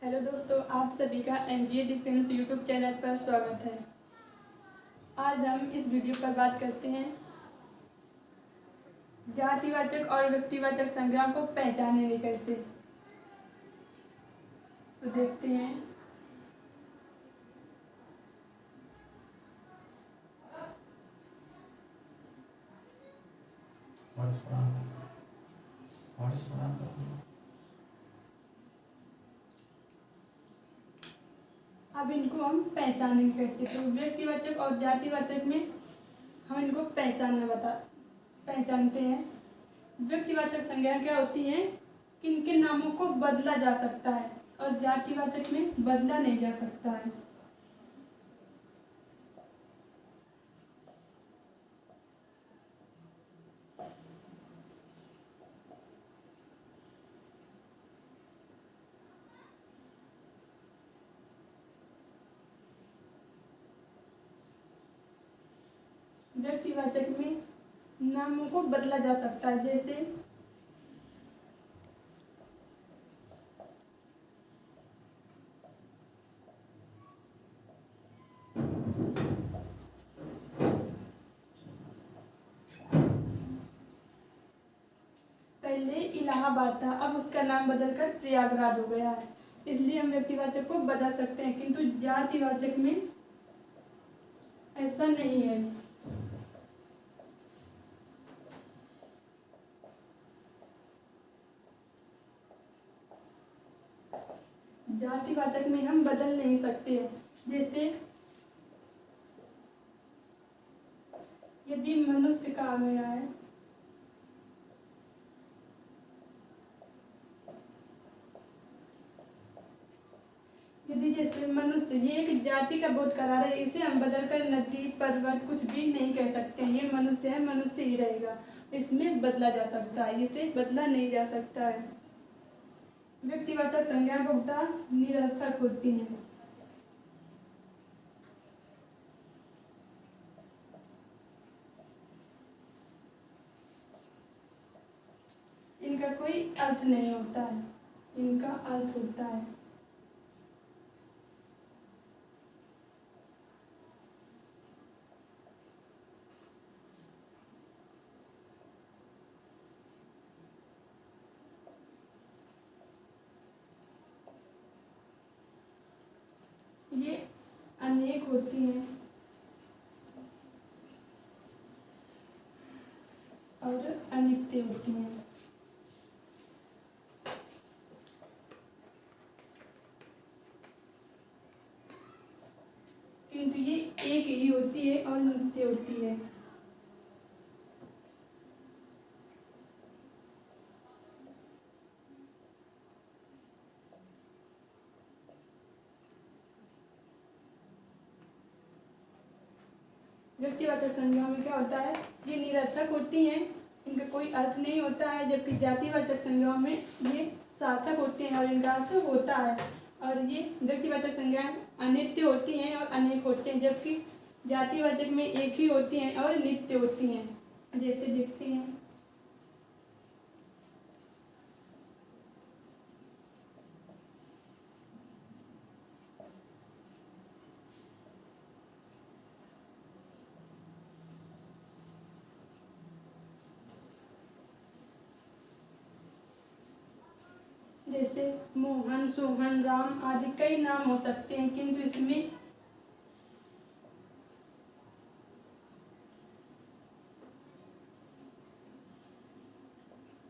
Hello दोस्तों, आप सभी का एनजीए डिफेंस यूट्यूब चैनल पर स्वागत है। आज हम इस वीडियो पर बात करते हैं जातिवाचक और व्यक्तिवाचक संज्ञाओं को पहचानेंगे कैसे। तो देखते हैं। अब इनको हम पहचानेंगे कैसे। तो व्यक्तिवाचक और जातिवाचक में हम इनको पहचानते हैं। व्यक्तिवाचक संज्ञाएं क्या होती हैं कि इनके नामों को बदला जा सकता है और जातिवाचक में बदला नहीं जा सकता है। व्यक्तिवाचक में नामों को बदला जा सकता है, जैसे पहले इलाहाबाद था, अब उसका नाम बदलकर प्रयागराज हो गया है, इसलिए हम व्यक्तिवाचक को बदल सकते हैं। किंतु जातिवाचक में ऐसा नहीं है। जातिवाचक में हम बदल नहीं सकते। जैसे यदि मनुष्य कहा गया है, यदि जैसे मनुष्य, ये एक जाति का बोध करा रहा है, इसे हम बदलकर नदी पर्वत कुछ भी नहीं कह सकते। ये मनुष्य है, मनुष्य ही रहेगा। इसमें बदला जा सकता है, इसे बदला नहीं जा सकता है। व्यक्तिवाचक संज्ञा बहुत निरर्थक होती हैं। इनका कोई अर्थ नहीं होता है, इनका अर्थ होता है। ये अनेक होती हैं और अनित्य होती हैं। किंतु ये एक ही होती है और नित्य होती है। व्यक्तिवाचक संज्ञाओं में क्या होता है, ये निरर्थक होती हैं, इनका कोई अर्थ नहीं होता है। जबकि जातिवाचक संज्ञाओं में ये सार्थक होते हैं और इनका अर्थ होता है। और ये व्यक्तिवाचक संज्ञाएं अनित्य होती हैं और अनेक होते हैं, जबकि जातिवाचक में एक ही होती हैं और नित्य होती हैं। जैसे देखते हैं, जैसे मोहन, सोहन, राम आदि कई नाम हो सकते हैं, किंतु इसमें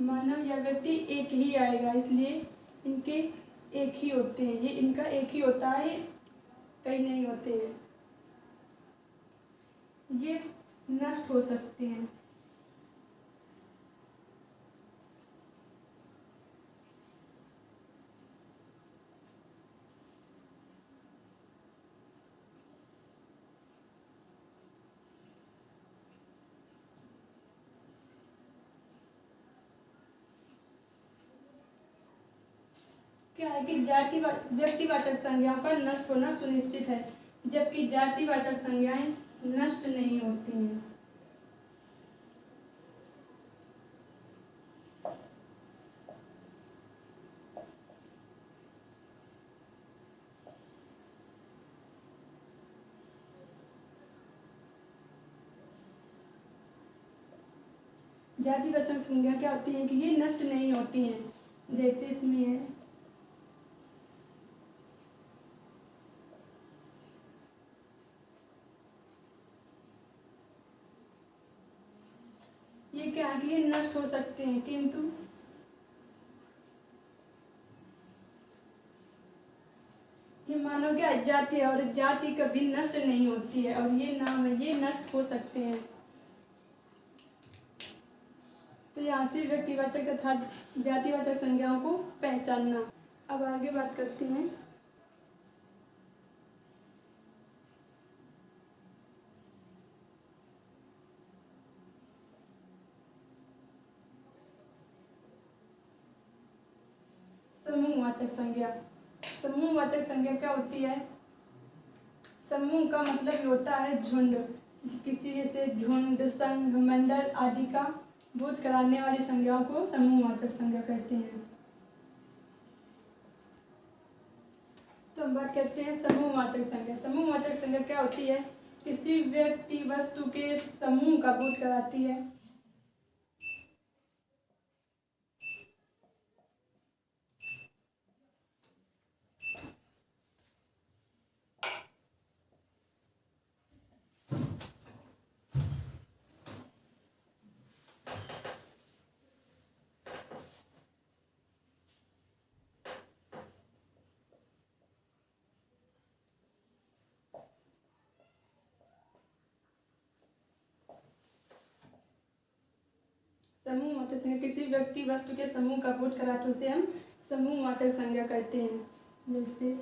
मानव या व्यक्ति एक ही आएगा, इसलिए इनके एक ही होते हैं। ये इनका एक ही होता है, कई नहीं होते हैं। ये नष्ट हो सकते हैं। क्या है कि व्यक्तिवाचक संज्ञाओं का नष्ट होना सुनिश्चित है, जबकि जातिवाचक संज्ञाएं नष्ट नहीं होती हैं। जातिवाचक संज्ञा क्या होती है कि ये नष्ट नहीं होती हैं। जैसे इसमें है ये क्या है कि ये नष्ट हो सकते हैं, किंतु ये मानो क्या जाति है और जाति कभी नष्ट नहीं होती है, और ये नाम है ये नष्ट हो सकते हैं। तो यहाँ से व्यक्तिवाचक तथा जातिवाचक संज्ञाओं को पहचानना। अब आगे बात करते हैं समूहवाचक संज्ञा। समूहवाचक संज्ञा क्या होती है? समूह का मतलब ये होता है झुंड, किसी से झुंड, संघ, मंडल आदि का बोध कराने वाली संज्ञाओं को समूहवाचक संज्ञा कहते हैं। तो हम बात करते हैं समूहवाचक संज्ञा। समूहवाचक संज्ञा क्या होती है? किसी व्यक्ति वस्तु के समूह का बोध कराती है। समूहवाचक संज्ञा किसी व्यक्ति वस्तु के समूह का बोध कराते उसे हम समूहवाचक संज्ञा कहते हैं। जैसे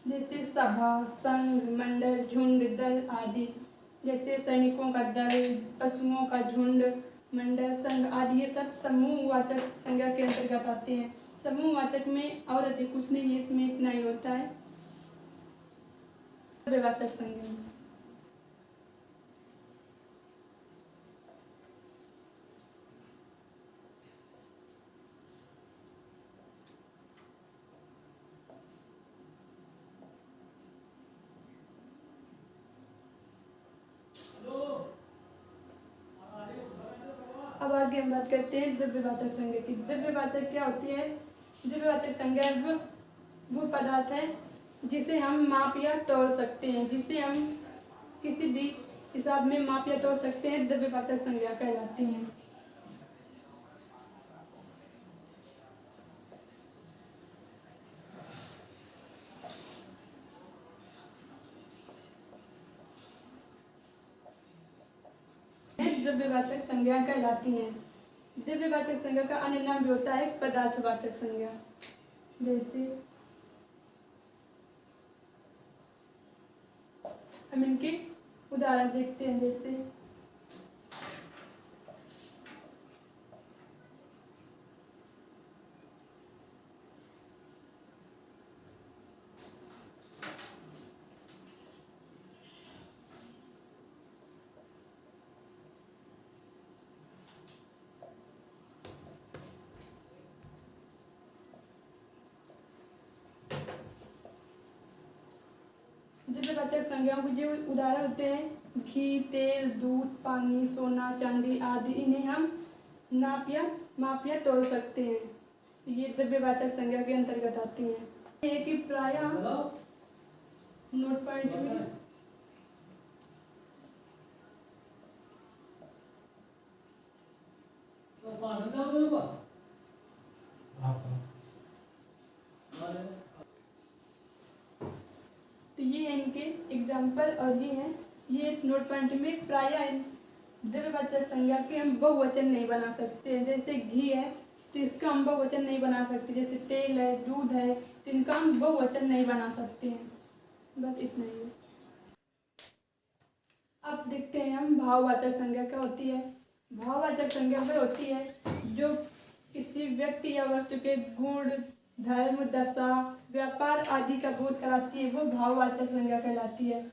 जैसे सभा, संघ, मंडल, झुंड, दल आदि। जैसे सैनिकों का दल, पशुओं का झुंड, मंडल, संघ आदि ये सब समूहवाचक संज्ञा के अंतर्गत आते हैं। समूहवाचक में और अधिक कुछ नहीं है, इसमें इतना ही होता है। द्रव्यवाचक संज्ञा अब आगे हम बात करते हैं द्रव्यवाचक संज्ञा की। द्रव्यवाचक क्या होती है? द्रव्यवाचक संज्ञा वो पदार्थ है जिसे हम माप या तोल सकते हैं, जिसे हम किसी भी हिसाब में माप या तोल सकते हैं, द्रव्यवाचक संज्ञा कहलाती हैं। द्रव्यवाचक संज्ञा कहलाती हैं। द्रव्यवाचक संज्ञा का अन्य नाम भी होता है पदार्थवाचक संज्ञा। जैसे हम इनके उदाहरण देखते हैं। जैसे द्रव्यवाचक संज्ञाओं के जो उदाहरण होते हैं घी, तेल, दूध, पानी, सोना, चांदी आदि, इन्हें हम माप या तोल सकते हैं। ये द्रव्यवाचक संज्ञा के अंतर्गत आती हैं। ये कि प्रायः नोट पॉइंट में तो ये है इनके एग्जाम्पल, और ये है ये नोट पॉइंट में प्रायः द्रव्यवाचक संज्ञा के हम बहुवचन नहीं बना सकते। जैसे घी है तो इसका हम बहुवचन नहीं बना सकते, जैसे तेल है, दूध है, तो इनका हम बहुवचन नहीं बना सकते हैं। बस इतना ही है। अब देखते हैं हम भाववाचक संज्ञा क्या होती है। भाववाचक संज्ञा वह होती है जो किसी व्यक्ति या वस्तु के गुण, धर्म, दशा, व्यापार आदि का बोध कराती है, वो भाववाचक संज्ञा कहलाती है।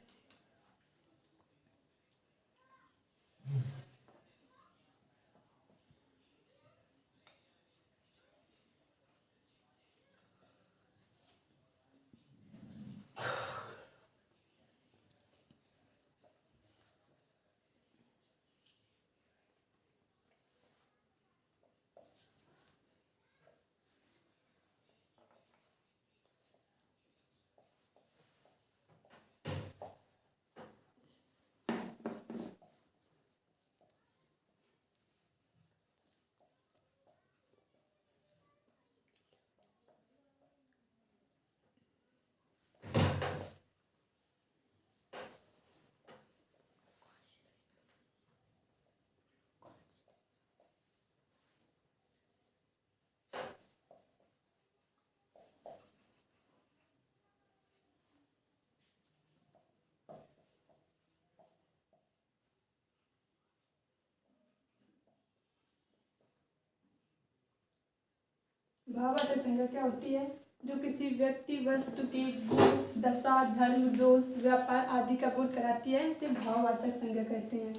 भाववाचक संज्ञा क्या होती है जो किसी व्यक्ति, वस्तु के गुण, दशा, धर्म, दोष, व्यापार आदि का बोध कराती है, इसे भाववाचक संज्ञा कहते हैं।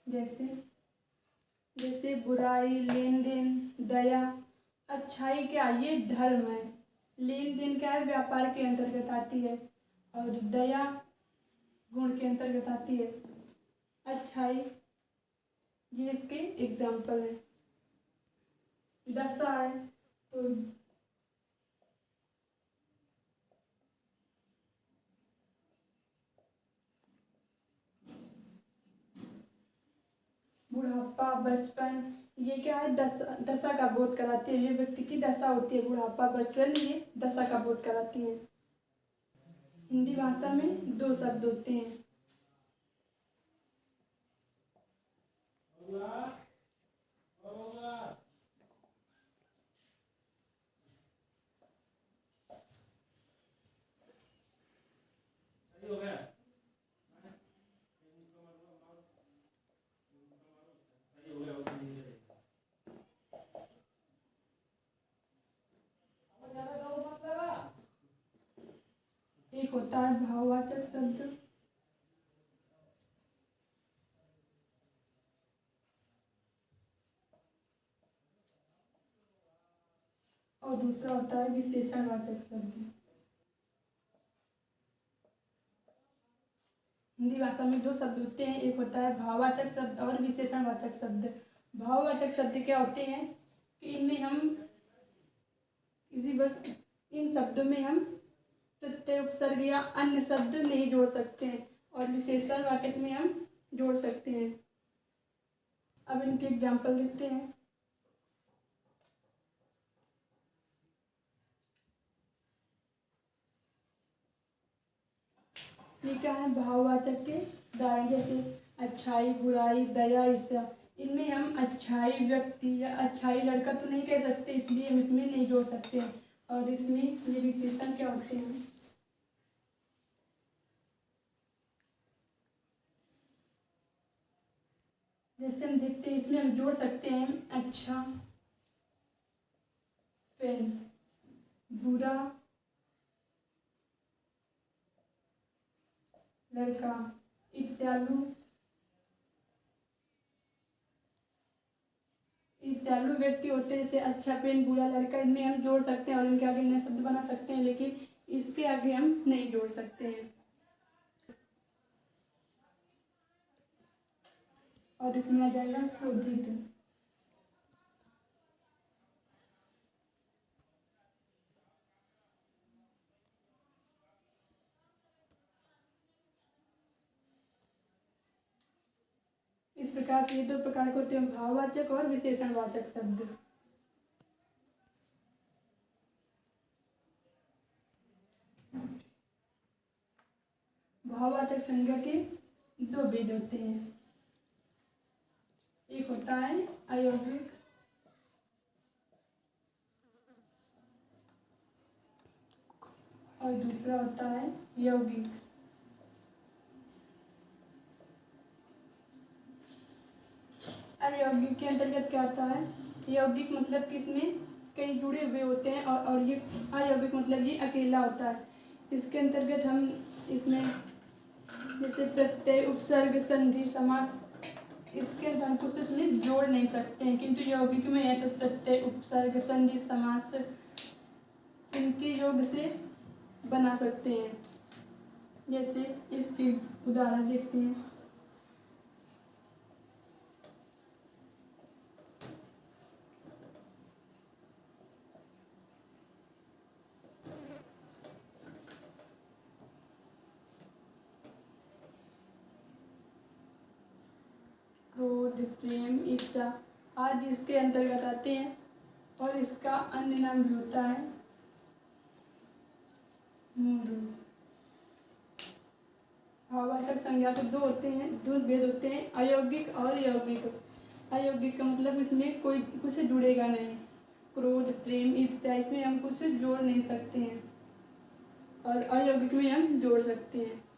जैसे जैसे बुराई, लेन देन, दया। अच्छाई क्या, ये धर्म है। लेन देन क्या है, व्यापार के अंतर्गत आती है। और दया गुण के अंतर्गत आती है। अच्छाई ये इसके एग्जाम्पल है। दशा है तो बुढ़ापा, बचपन, ये क्या है, दशा का बोध कराती है। ये व्यक्ति की दशा होती है, बुढ़ापा, बचपन, ये दशा का बोध कराती है। हिंदी भाषा में 2 शब्द होते हैं। एक होता है भाववाचक शब्द, और दूसरा होता है विशेषणवाचक शब्द। हिंदी भाषा में 2 शब्द होते हैं, एक होता है भाववाचक शब्द और विशेषणवाचक शब्द। भाववाचक शब्द क्या होते हैं कि इनमें हम किसी वस्तु, इन शब्दों में हम प्रत्यय, उपसर्ग या अन्य शब्द नहीं जोड़ सकते हैं, और विशेषणवाचक में हम जोड़ सकते हैं। अब इनके एग्जाम्पल देखते हैं। ये क्या है, भाववाचक के उदाहरण, जैसे अच्छाई, बुराई, दया, ईर्ष्या। इनमें हम अच्छाई व्यक्ति या अच्छाई लड़का तो नहीं कह सकते, इसलिए हम इसमें नहीं जोड़ सकते हैं। और इसमें ये विशेषण क्या होते हैं, जैसे हम देखते हैं, इसमें हम जोड़ सकते हैं अच्छा पेन, बुरा लड़का, ईर्ष्यालु ईर्ष्यालु व्यक्ति होते हैं, जैसे अच्छा पेन, बुरा लड़का। इनमें हम जोड़ सकते हैं और इनके आगे नए शब्द बना सकते हैं, लेकिन इसके आगे हम नहीं जोड़ सकते हैं। और इसमें आ जाएगा क्रोधित। इस प्रकार से ये 2 प्रकार के होते हैं, भाववाचक और विशेषणवाचक शब्द। भाववाचक संज्ञा के 2 भेद होते हैं, एक होता है अयौगिक और दूसरा होता है यौगिक। यौगिक के अंतर्गत क्या आता है? यौगिक मतलब कि इसमें कई जुड़े हुए होते हैं और ये अयौगिक मतलब ये अकेला होता है। इसके अंतर्गत हम इसमें जैसे प्रत्यय, उपसर्ग, संधि, समास, इसके अंदर हम कुछ इसमें जोड़ नहीं सकते हैं, किंतु यौगिक में है तो प्रत्यय, उपसर्ग, संधि, समास इनके योग से बना सकते हैं। जैसे इसकी उदाहरण देखते हैं। क्रोध, प्रेम, ईर्ष्या आदि इसके अंतर्गत आते हैं और इसका अन्य नाम भी होता है मूल रूप। भावार्थक संज्ञा के दो भेद होते हैं, अयौगिक और यौगिक। अयौगिक का मतलब इसमें कोई कुछ जुड़ेगा नहीं। क्रोध, प्रेम, ईर्ष्या इसमें हम कुछ जोड़ नहीं सकते हैं और अयौगिक में हम जोड़ सकते हैं।